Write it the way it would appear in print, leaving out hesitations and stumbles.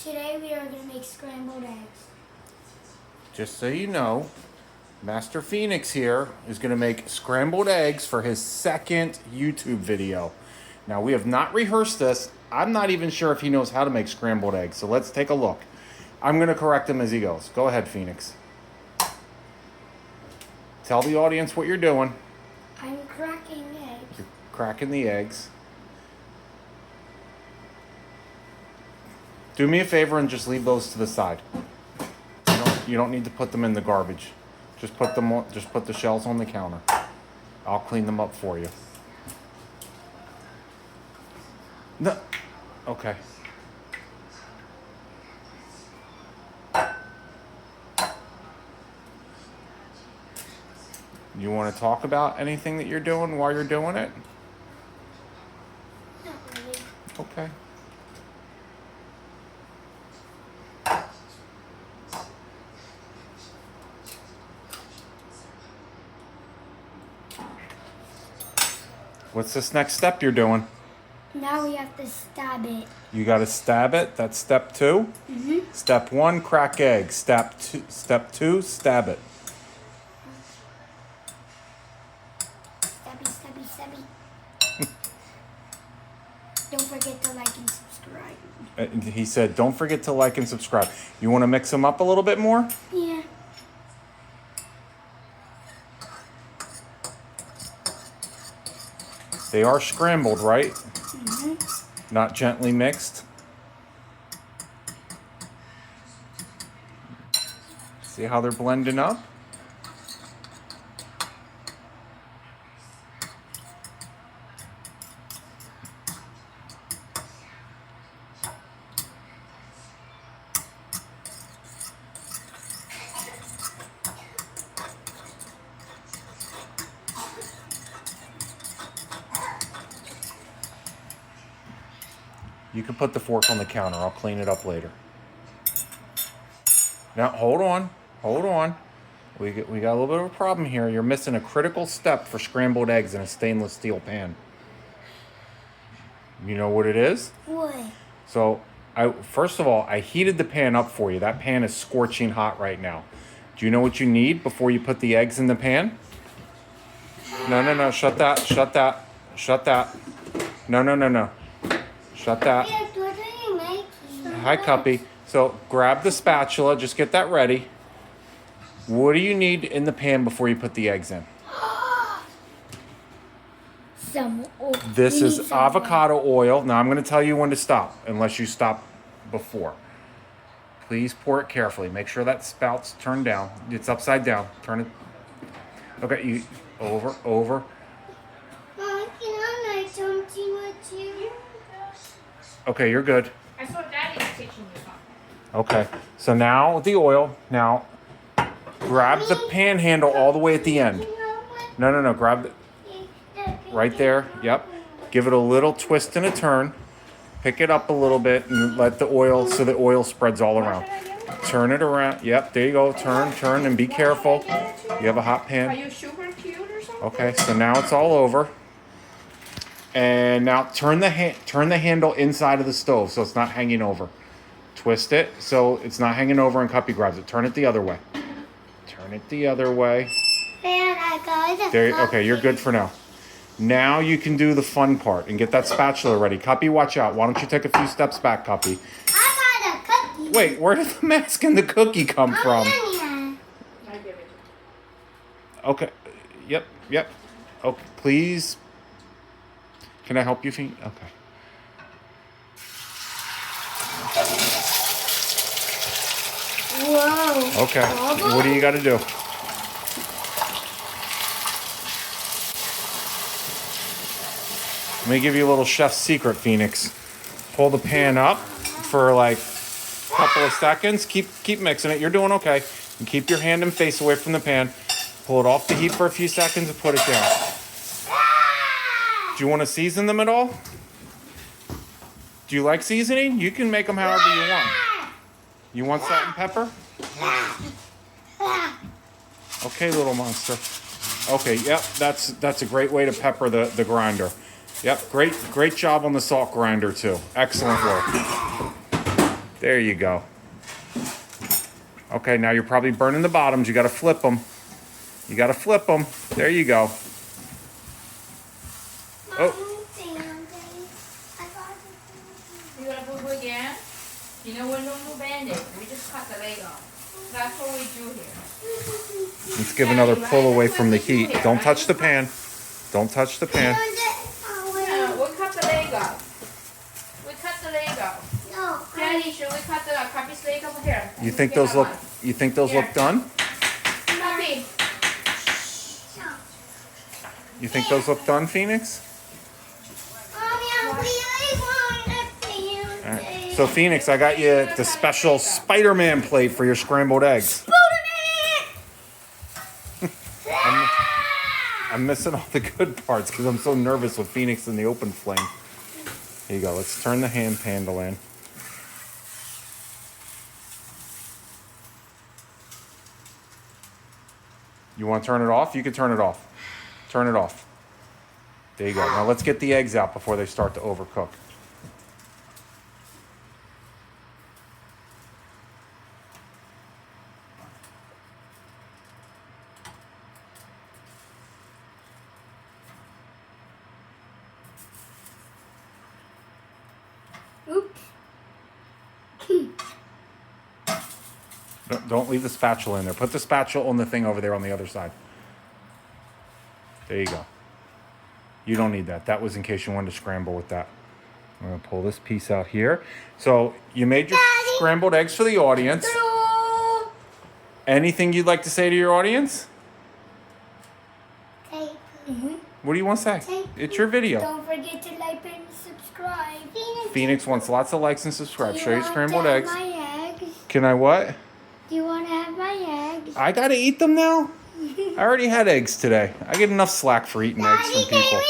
Today we are going to make scrambled eggs. Just so you know, Master Phoenix here is going to make scrambled eggs for his second YouTube video. Now, we have not rehearsed this. I'm not even sure if he knows how to make scrambled eggs, so let's take a look. I'm going to correct him as he goes. Go ahead, Phoenix. Tell the audience what you're doing. I'm cracking eggs. You're cracking the eggs. Do me a favor and just leave those to the side. You don't need to put them in the garbage. Just put the shells on the counter. I'll clean them up for you. No. Okay. You want to talk about anything that you're doing while you're doing it? Not really. Okay. What's this next step you're doing? Now we have to stab it. You got to stab it. That's step 2. Mm-hmm. Step 1, crack egg. Step 2, stab it. Stabby, stabby, stabby. Don't forget to like and subscribe. He said, don't forget to like and subscribe. You want to mix them up a little bit more? Yeah. They are scrambled, right? Mm-hmm. Not gently mixed. See how they're blending up? You can put the fork on the counter. I'll clean it up later. Now, hold on. Hold on. We got a little bit of a problem here. You're missing a critical step for scrambled eggs in a stainless steel pan. You know what it is? What? So, first of all, I heated the pan up for you. That pan is scorching hot right now. Do you know what you need before you put the eggs in the pan? No. Shut that. Shut that. Shut that. No. Shut that. Yes, what are you making? Hi, Cuppy. So grab the spatula. Just get that ready. What do you need in the pan before you put the eggs in? Some oil. This is avocado oil. Now I'm going to tell you when to stop, unless you stop before. Please pour it carefully. Make sure that spout's turned down. It's upside down. Turn it. Okay, you over. Mom, can I like something with you? Okay, you're good. That's what Daddy's teaching you about. Okay, so now with the oil, now grab the pan handle all the way at the end. No, grab it right there. Yep. Give it a little twist and a turn. Pick it up a little bit and let the oil, so the oil spreads all around. Turn it around. Yep, there you go. Turn, and be careful. You have a hot Are pan. you super cute or something? Okay, so now it's all over. And now turn the handle inside of the stove so it's not hanging over. Twist it so it's not hanging over and Cuppy grabs it. Turn it the other way. Turn it the other way. Okay, you're good for now. Now you can do the fun part and get that spatula ready. Cuppy, watch out. Why don't you take a few steps back, Cuppy? I got a cookie. Wait, where did the mask and the cookie come from? I give it to Okay. Yep. Okay, please. Can I help you, Fee? Okay. Whoa. Okay. What do you got to do? Let me give you a little chef's secret, Phoenix. Pull the pan up for like a couple of seconds. Keep mixing it. You're doing okay. And keep your hand and face away from the pan. Pull it off the heat for a few seconds and put it down. Do you want to season them at all? Do you like seasoning? You can make them however you want. You want salt and pepper? Okay, little monster. Okay, yep, that's a great way to pepper the grinder. Yep, great job on the salt grinder too. Excellent work. There you go. Okay, now you're probably burning the bottoms. You got to flip them. You got to flip them. There you go. Oh. You got to boo-boo again? You know, we're no more bandit. We just cut the leg off. That's what we do here. Let's give another pull away from the heat. Don't touch the pan. Don't touch the pan. No, we cut the leg off. We cut the leg off. No. Daddy, should we cut the puppy's leg over here? You think those look? You think those look done? Puppy. You think those look done, Phoenix? All right. So Phoenix, I got you the special Spider-Man plate for your scrambled eggs. I'm missing all the good parts because I'm so nervous with Phoenix in the open flame. Here you go. Let's turn the hand handle in. You want to turn it off? You can turn it off. Turn it off. There you go. Now let's get the eggs out before they start to overcook. Oops. Don't leave the spatula in there. Put the spatula on the thing over there on the other side. There you go. You don't need that. That was in case you wanted to scramble with that. I'm going to pull this piece out here. So you made your Daddy. scrambled eggs for the audience. Anything you'd like to say to your audience? What do you want to say? Thank It's your video. Don't forget to like and subscribe. Phoenix wants lots of likes and subscribe. Show your scrambled Do you eggs. want my eggs? Can I what? Do you want to have my eggs? I got to eat them now? I already had eggs today. I get enough slack for eating eggs from people.